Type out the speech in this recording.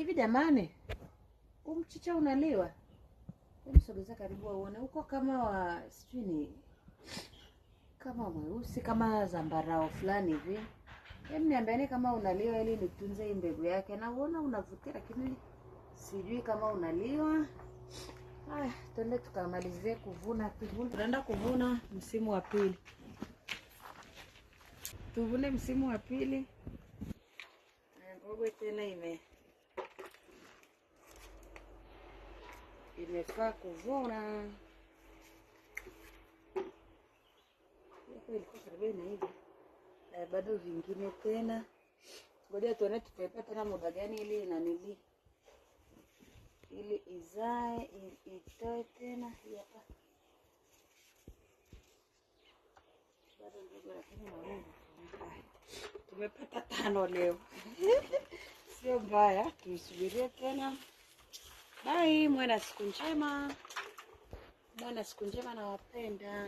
Hivi jamani, mchicha unaliwa? Hebu sogeza karibu uone. Uko kama wa sijui ni kama mweusi kama zambarao fulani hivi. Hebu niambieni kama unaliwa ili nitunze hii mbegu yake. Na uona unavutia lakini sijui kama unaliwa. Haya, twende tukamalizie kuvuna. Tunaenda kuvuna msimu wa pili. Tuvune msimu wa pili. Mboga tena imefaa kuvuna. Hapo ilikuwa karibu na hivi. Bado vingine tena. Ngoja tuone tutaipata tena muda gani ili inanili. Ili izae itoe tena hapa. Bado ndogo lakini naona tumepata 5 leo. Sio mbaya, tusubirie tena. Bye, mwana siku njema. Mwana siku njema, nawapenda.